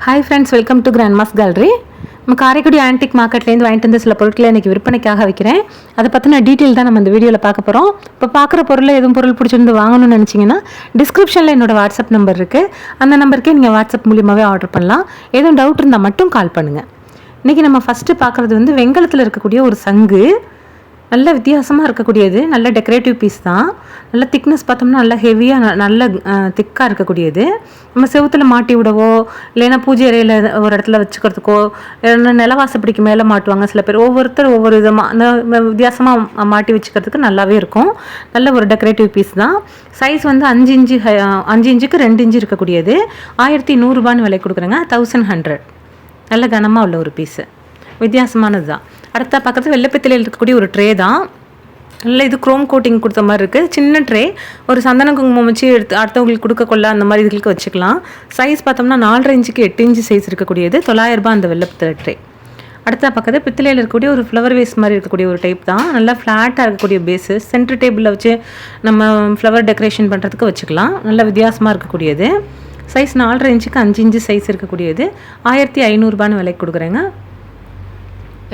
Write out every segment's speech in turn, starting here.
Hi friends, welcome to grandma's gallery. நம்ம Karaikudi antique மார்க்கெட்லேருந்து வாங்கிட்டு வந்து சில பொருட்களை இன்றைக்கி விற்பனைக்காக வைக்கிறேன். அதை பற்றின டீட்டெயில் தான் நம்ம இந்த வீடியோவில் பார்க்க போகிறோம். இப்போ பார்க்குற பொருளில் எதுவும் பொருள் பிடிச்சிருந்து வாங்கணும்னு நினச்சிங்கன்னா டிஸ்கிரிப்ஷனில் என்னோடய வாட்ஸ்அப் நம்பர் இருக்குது. அந்த நம்பருக்கே நீங்கள் வாட்ஸ்அப் மூலியமாகவே ஆர்டர் பண்ணலாம். எதுவும் டவுட் இருந்தால் மட்டும் கால் பண்ணுங்கள். இன்றைக்கி நம்ம ஃபஸ்ட்டு பார்க்குறது வந்து வெங்கலத்தில் இருக்கக்கூடிய ஒரு சங்கு. நல்ல வித்தியாசமாக இருக்கக்கூடியது. நல்ல டெக்கரேட்டிவ் பீஸ் தான். நல்ல திக்னஸ் பார்த்தோம்னா நல்ல ஹெவியாக நல்ல திக்காக இருக்கக்கூடியது. நம்ம செவுத்தில் மாட்டி விடவோ இல்லைன்னா பூஜை அறையில் ஒரு இடத்துல வச்சுக்கிறதுக்கோ இல்லைன்னா நிலவாசப்படிக்கு மேலே மாட்டுவாங்க சில பேர். ஒவ்வொருத்தர் ஒவ்வொரு விதமாக அந்த வித்தியாசமாக மாட்டி வச்சுக்கிறதுக்கு நல்லாவே இருக்கும். நல்ல ஒரு டெக்கரேட்டிவ் பீஸ் தான். சைஸ் வந்து 5 இன்ச்சுக்கு 2 இன்ச்சு இருக்கக்கூடியது. 1100 விலை கொடுக்குறேங்க. 1100. நல்ல கனமாக உள்ள ஒரு பீஸு, வித்தியாசமானது தான். அடுத்த பக்கத்தில் வெள்ளைப்பித்தளையில் இருக்கக்கூடிய ஒரு ட்ரே தான். நல்ல இது குரோம் கோட்டிங் கொடுத்த மாதிரி இருக்குது. சின்ன ட்ரே, ஒரு சந்தன குங்குமம் வச்சு எடுத்து அடுத்தவங்களுக்கு கொடுக்கக்கொள்ள அந்த மாதிரி இதுகளுக்கு வச்சுக்கலாம். சைஸ் பார்த்தோம்னா 4.5 இன்ச்சுக்கு 8 இன்ச்சு சைஸ் இருக்கக்கூடியது. 900 அந்த வெள்ளைப்பித்தளை ட்ரே. அடுத்த பக்கத்தில் பித்தளையில் இருக்கக்கூடிய ஒரு ஃப்ளவர் வேஸ் மாதிரி இருக்கக்கூடிய ஒரு டைப் தான். நல்லா ஃப்ளாட்டாக இருக்கக்கூடிய பேஸு. சென்டர் டேபிளில் வச்சு நம்ம ஃப்ளவர் டெக்கரேஷன் பண்ணுறதுக்கு வச்சுக்கலாம். நல்ல வித்தியாசமாக இருக்கக்கூடியது. சைஸ் 4.5 இன்ச்சுக்கு 5 இன்ச்சு சைஸ் இருக்கக்கூடியது. 1500 விலைக்கு கொடுக்குறேங்க.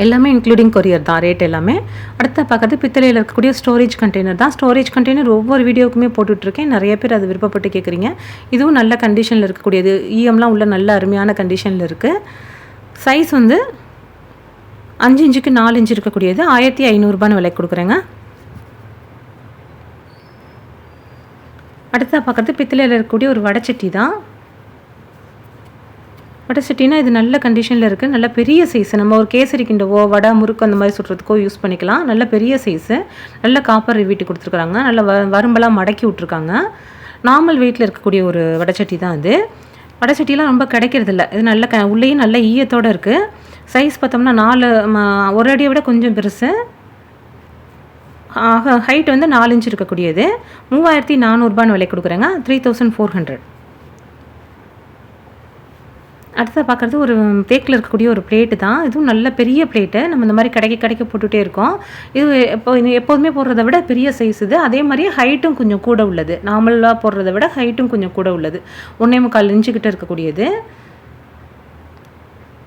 எல்லாமே இன்க்ளூடிங் கொரியர் தான். ரேட் எல்லாமே. அடுத்த பார்க்குறது பித்தளையில் இருக்கக்கூடிய ஸ்டோரேஜ் கண்டெய்னர் தான். ஸ்டோரேஜ் கண்டெய்னர் ஒவ்வொரு வீடியோக்குமே போட்டுட்ருக்கேன். நிறைய பேர் அது விருப்பப்பட்டு கேட்குறீங்க. இதுவும் நல்ல கண்டிஷனில் இருக்கக்கூடியது. இஎம்லாம் உள்ள நல்ல அருமையான கண்டிஷனில் இருக்குது. சைஸ் வந்து 5 இன்ச்சுக்கு 4 இன்ச்சு இருக்கக்கூடியது. 1500 விலைக்கு கொடுக்குறேங்க. அடுத்த பார்க்குறது பித்தளையில் இருக்கக்கூடிய ஒரு வடைச்சட்டி தான். வடை சட்டினா இது நல்ல கண்டிஷனில் இருக்குது. நல்ல பெரிய சைஸு. நம்ம ஒரு கேசரி கிண்டவோ வடை முறுக்கு அந்த மாதிரி சுடுறதுக்கோ யூஸ் பண்ணிக்கலாம். நல்ல பெரிய சைஸு. நல்ல காப்பர் வீட்டு கொடுத்துருக்குறாங்க. நல்ல வரும்பெல்லாம் மடக்கி விட்ருக்காங்க. நார்மல் வெயிட்டில் இருக்கக்கூடிய ஒரு வடைச்சட்டி தான் இது. வடைச்சட்டிலாம் ரொம்ப கிடைக்கிறதில்ல. இது நல்ல உள்ளேயும் நல்ல ஈயத்தோடு இருக்குது. சைஸ் பார்த்தோம்னா 4 ஒரு அடியை விட கொஞ்சம் பெருசு. ஹைட் வந்து 4 இன்ச்சு இருக்கக்கூடியது. 3400 விலை கொடுக்குறேங்க. 3400. அடுத்த பார்க்குறது ஒரு தேக்கில் இருக்கக்கூடிய ஒரு பிளேட்டு தான். இதுவும் நல்ல பெரிய பிளேட்டு. நம்ம இந்த மாதிரி கடைக்க போட்டுகிட்டே இருக்கோம். இது எப்போதுமே போடுறத விட பெரிய சைஸ் இது. அதே மாதிரி ஹைட்டும் கொஞ்சம் கூட உள்ளது. நார்மலாக போடுறத விட ஹைட்டும் கொஞ்சம் கூட உள்ளது. 1.25 இன்ச்சுக்கிட்ட இருக்கக்கூடியது.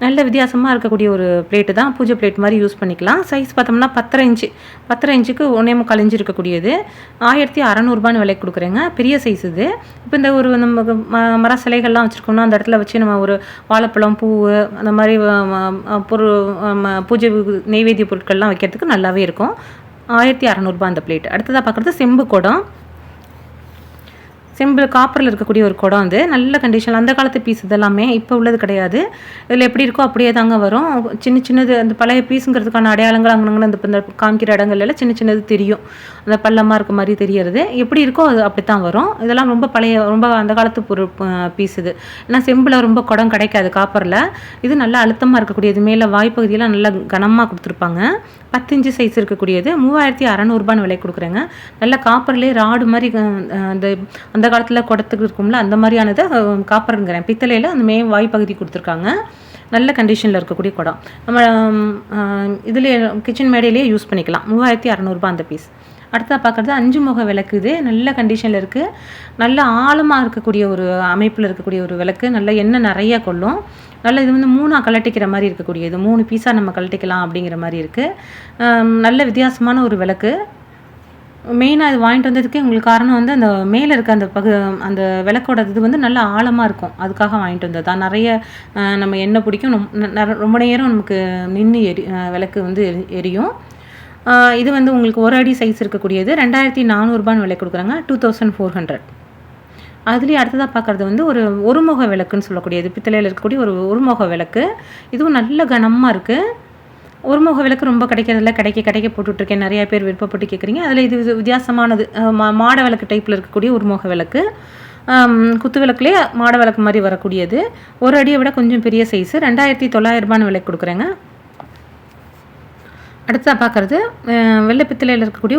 நல்ல வித்தியாசமாக இருக்கக்கூடிய ஒரு பிளேட்டு தான். பூஜை பிளேட் மாதிரி யூஸ் பண்ணிக்கலாம். சைஸ் பார்த்தோம்னா 10.5 இன்ச்சுக்கு 1.25 இன்ச்சு இருக்கக்கூடியது. 1600 விலைக்கு கொடுக்குறேங்க. பெரிய சைஸ் இது. இப்போ இந்த ஒரு நம்ம மர சிலைகள்லாம் வச்சுருக்கோம்னா அந்த இடத்துல வச்சு நம்ம ஒரு வாழைப்பழம் பூ அந்த மாதிரி பூஜை நெய்வேத்திய பொருட்கள்லாம் வைக்கிறதுக்கு நல்லாவே இருக்கும். 1600 அந்த பிளேட். அடுத்ததாக பார்க்குறது செம்பு குடம். செம்பிள் காப்பரில் இருக்கக்கூடிய ஒரு குடம். அது நல்ல கண்டிஷன். அந்த காலத்து பீஸ் இதெல்லாமே இப்போ உள்ளது கிடையாது. இதில் எப்படி இருக்கோ அப்படியே தாங்க வரும். சின்னது அந்த பழைய பீஸுங்கிறதுக்கான அடையாளங்கள் அங்கங்கே இந்த காமிக்கிற இடங்கள்ல சின்னது தெரியும். அந்த பள்ளமாக இருக்க மாதிரி தெரியறது எப்படி இருக்கோ அது அப்படி தான் வரும். இதெல்லாம் ரொம்ப அந்த காலத்து பொருள் பீஸ் இது. ஏன்னா செம்பில் ரொம்ப குடம் கிடைக்காது காப்பரில். இது நல்லா அழுத்தமாக இருக்கக்கூடியது. மேலே வாய்ப்பகுதியெல்லாம் நல்லா கனமாக கொடுத்துருப்பாங்க. 10 இன்ச்சு சைஸ் இருக்கக்கூடியது. 3600 விலை கொடுக்குறேங்க. நல்ல காப்பர்லேயே ராடு மாதிரி அந்த காலத்தில் குடத்துக்கு இருக்கும்ல அந்த மாதிரியானதை காப்பருங்கிறேன். பித்தளையில் அந்த வாய்ப்பகுதி கொடுத்துருக்காங்க. நல்ல கண்டிஷனில் இருக்கக்கூடிய குடம். நம்ம இதில் கிச்சன் மேடையிலேயே யூஸ் பண்ணிக்கலாம். 3600 அந்த பீஸ். அடுத்தா பார்க்குறது 5 முக விளக்கு. இது நல்ல கண்டிஷனில் இருக்குது. நல்ல ஆழமாக இருக்கக்கூடிய ஒரு அமைப்பில் இருக்கக்கூடிய ஒரு விளக்கு. நல்ல எண்ணெய் நிறையா கொள்ளும். நல்ல இது வந்து 3 கலட்டிக்கிற மாதிரி இருக்கக்கூடியது. 3 பீஸாக நம்ம கலட்டிக்கலாம் அப்படிங்கிற மாதிரி இருக்குது. நல்ல வித்தியாசமான ஒரு விளக்கு. மெயினாக இது வாங்கிட்டு வந்ததுக்கே உங்களுக்கு காரணம் வந்து அந்த மேலே இருக்க அந்த விளக்கோட இது வந்து நல்லா ஆழமாக இருக்கும். அதுக்காக வாங்கிட்டு வந்தது தான். நிறைய நம்ம எண்ணெய் பிடிக்கும். ரொம்ப நேரம் நமக்கு நின்று விளக்கு வந்து எரியும். இது வந்து உங்களுக்கு ஒரு அடி சைஸ் இருக்கக்கூடியது. 2400 விலை கொடுக்குறாங்க. 2400. அதுலேயே அடுத்ததாக பார்க்குறது வந்து ஒரு முக விளக்குன்னு சொல்லக்கூடியது. பித்தளையில் இருக்கக்கூடிய ஒரு முக விளக்கு. இதுவும் நல்ல கனமாக இருக்குது. ஒரு முக விளக்கு ரொம்ப கிடைக்கிறதில்ல. கிடைக்க போட்டுட்ருக்கேன். நிறையா பேர் விருப்பப்பட்டு கேட்குறீங்க. அதில் இது வித்தியாசமான மாட விளக்கு டைப்பில் இருக்கக்கூடிய ஒரு முக விளக்கு. குத்து விளக்குலேயே மாட விளக்கு மாதிரி வரக்கூடியது. ஒரு அடியை விட கொஞ்சம் பெரிய சைஸு. 2900 விலைக்கு கொடுக்குறேங்க. அடுத்ததாக பார்க்குறது வெள்ளை பித்தளையில் இருக்கக்கூடிய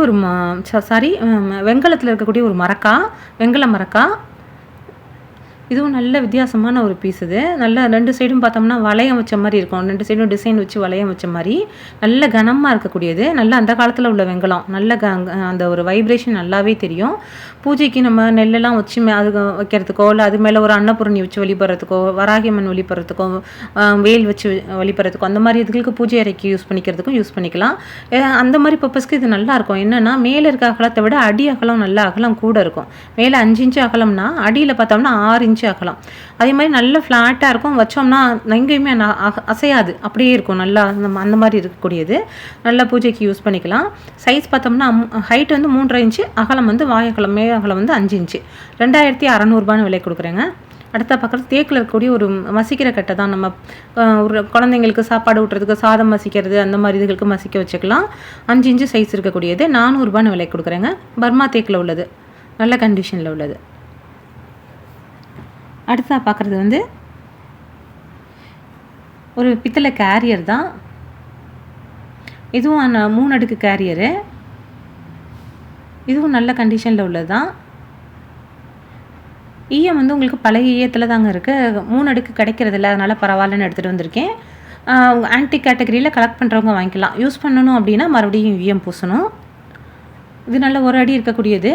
வெங்கலத்தில் இருக்கக்கூடிய ஒரு வெங்கல மரக்கா. இதுவும் நல்ல வித்தியாசமான ஒரு பீஸ் இது. நல்லா 2 சைடும் பார்த்தோம்னா வளையம் வச்ச மாரி இருக்கும். 2 சைடும் டிசைன் வச்சு வளையம் வச்ச மாரி, நல்ல கனமா இருக்கக்கூடியது. நல்ல அந்த காலத்துல உள்ள வெண்கலம். நல்ல அந்த ஒரு வைப்ரேஷன் நல்லாவே தெரியும். பூஜைக்கு நம்ம நெல்லெல்லாம் வச்சு அது வைக்கிறதுக்கோ, இல்ல அது மேல ஒரு அன்னபூரணி வச்சு வழிபடுறதுக்கோ, வராகி அம்மன் வழிபடுறதுக்கோ, வேல் வச்சு வழிபடுறதுக்கோ, அந்த மாரி இதுகளுக்கு பூஜை அறைக்கு யூஸ் பண்ணிக்கிறதுக்கும் யூஸ் பண்ணிக்கலாம். அந்த மாரி பர்ப்பஸ்க்கு இது நல்லாயிருக்கும். என்னன்னா, மேல இருக்க அகலத்த விட அடி அகலம் நல்ல அகலம் கூட இருக்கும். மேல 5 இன்ச் அகலம்னா, அடியில பார்த்தோம்னா 6 இன்ச் அகலம். அதே மாரி நல்ல ஃப்ளாட்டா இருக்கும். வச்சோம்னா எங்கேயுமே அசையாது. அப்படியே இருக்கும். நல்லா அந்த மாரி இருக்கக்கூடியது. நல்லா பூஜைக்கு யூஸ் பண்ணிக்கலாம். சைஸ் பார்த்தோம்னா ஹைட் வந்து 3.5 இன்ச்சு, அகலம் வந்து வாய் அகலம், மேல் அகலம் வந்து 5 இன்ச்சு. ரூ. 2600 விலை கொடுக்குறேங்க. அடுத்த பக்கத்தில் தேக்கில் இருக்கக்கூடிய ஒரு மசிக்கிற கட்டை தான். நம்ம ஒரு குழந்தைங்களுக்கு சாப்பாடு ஊட்டுறதுக்கு, சாதம் மசிக்கிறது, அந்த மாதிரி இதுகளுக்கு மசிக்க வச்சுக்கலாம். 5 இன்ச்சு சைஸ் இருக்கக்கூடியது. ரூ. 400 விலை கொடுக்குறேங்க. பர்மா தேக்கில் உள்ளது. நல்ல கண்டிஷனில் உள்ளது. அடுத்தா பார்க்குறது வந்து ஒரு பித்தளை கேரியர் தான். இதுவும் 3 அடுக்கு கேரியரு. இதுவும் நல்ல கண்டிஷனில் உள்ளது தான். ஈயம் வந்து உங்களுக்கு பழைய ஈயத்தில் தாங்க இருக்குது. 3 அடுக்கு கிடைக்கிறதில்ல, அதனால் பரவாயில்லன்னு எடுத்துகிட்டு வந்திருக்கேன். ஆன்டிக் கேட்டகரியில் கலெக்ட் பண்ணுறவங்க வாங்கிக்கலாம். யூஸ் பண்ணணும் அப்படின்னா மறுபடியும் ஈயம் பூசணும். இது நல்ல ஒரு அடி இருக்கக்கூடியது.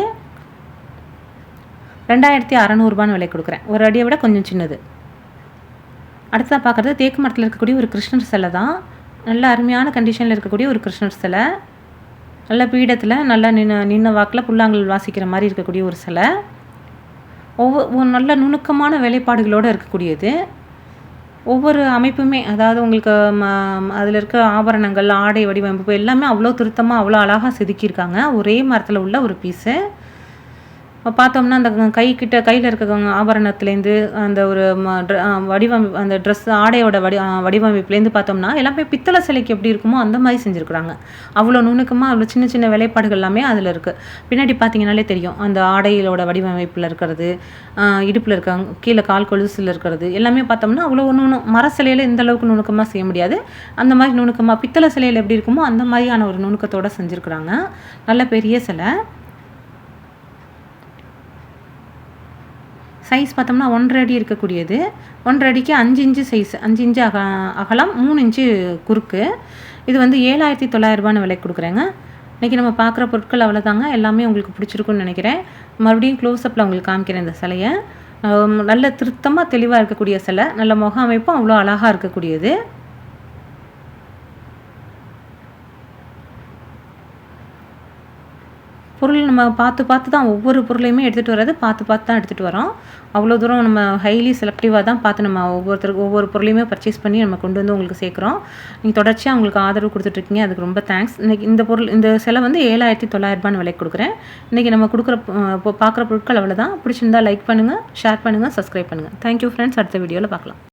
ரூ. 2600 விலை கொடுக்குறேன். ஒரு அடியை விட கொஞ்சம் சின்னது. அடுத்ததாக பார்க்குறது தேக்கு மரத்தில் இருக்கக்கூடிய ஒரு கிருஷ்ணர் சிலை தான். நல்ல அருமையான கண்டிஷனில் இருக்கக்கூடிய ஒரு கிருஷ்ணர் சிலை. நல்ல பீடத்தில் நல்லா நின்ன வாக்கில் புல்லாங்கல் வாசிக்கிற மாதிரி இருக்கக்கூடிய ஒரு சிலை. நல்ல நுணுக்கமான வேலைப்பாடுகளோடு இருக்கக்கூடியது. ஒவ்வொரு அமைப்புமே, அதாவது உங்களுக்கு அதில் இருக்க ஆபரணங்கள், ஆடை வடிவமைப்பு எல்லாமே அவ்வளோ திருத்தமாக அவ்வளோ அழகாக செதுக்கியிருக்காங்க. ஒரே மரத்தில் உள்ள ஒரு பீஸு. பார்த்தோம்னா அந்த கையில் இருக்க ஆபரணத்துலேருந்து அந்த ஒரு வடிவமைப்பு, அந்த ட்ரெஸ் ஆடையோட வடிவமைப்புலேருந்து பார்த்தோம்னா எல்லாமே பித்தளை சிலைக்கு எப்படி இருக்குமோ அந்த மாதிரி செஞ்சுருக்குறாங்க. அவ்வளோ நுணுக்கமாக அவ்வளோ சின்ன சின்ன வேலைப்பாடுகள் எல்லாமே அதில் இருக்குது. பின்னாடி பார்த்தீங்கன்னாலே தெரியும் அந்த ஆடைகளோட வடிவமைப்பில் இருக்கிறது, இடுப்பில் இருக்க கீழே கால் கொலுசில் இருக்கிறது எல்லாமே பார்த்தோம்னா அவ்வளோ மர சிலையில் இந்த அளவுக்கு நுணுக்கமாக செய்ய முடியாது. அந்த மாதிரி நுணுக்கமாக பித்தளை சிலையில் எப்படி இருக்குமோ அந்த மாதிரியான ஒரு நுணுக்கத்தோடு செஞ்சுருக்குறாங்க. நல்ல பெரிய சிலை. சைஸ் பார்த்தோம்னா 1.5 அடி இருக்கக்கூடியது. 1.5 அடிக்கு 5 இன்ச்சு சைஸ், 5 இன்ச்சு அகலம், 3 இன்ச்சு குறுக்கு. இது வந்து ரூ. 7900 விலை கொடுக்குறேங்க. இன்றைக்கி நம்ம பார்க்குற பொருட்கள் அவ்வளோதாங்க. எல்லாமே உங்களுக்கு பிடிச்சிருக்குன்னு நினைக்கிறேன். மறுபடியும் க்ளோஸ்அப்பில் உங்களுக்கு காமிக்கிறேன் இந்த சிலையை. நல்ல திருத்தமாக தெளிவாக இருக்கக்கூடிய சிலை. நல்ல முக அமைப்பும் அவ்வளோ அழகாக இருக்கக்கூடியது. பொருள் நம்ம பார்த்து தான் ஒவ்வொரு பொருளையுமே எடுத்துகிட்டு வர்றது பார்த்து தான் எடுத்துகிட்டு வரோம். அவ்வளோ தூரம் நம்ம ஹைலி செலக்டிவாக தான் பார்த்து நம்ம ஒவ்வொரு பொருளையுமே பர்ச்சேஸ் பண்ணி நம்ம கொண்டு வந்து உங்களுக்கு சேர்க்குறோம். நீங்கள் தொடர்ச்சியாக உங்களுக்கு ஆதரவு கொடுத்துட்ருக்கீங்க. அதுக்கு ரொம்ப தேங்க்ஸ். இன்றைக்கி இந்த சிலை வந்து ரூ. 7900 விலைக்கு கொடுக்குறேன். இன்றைக்கி நம்ம பார்க்குற பொருட்கள் அவ்வளோதான். பிடிச்சிருந்தா லைக் பண்ணுங்கள், ஷேர் பண்ணுங்கள், சப்ஸ்கிரைப் பண்ணுங்கள். Thank you friends. அடுத்த வீடியோவில் பார்க்கலாம்.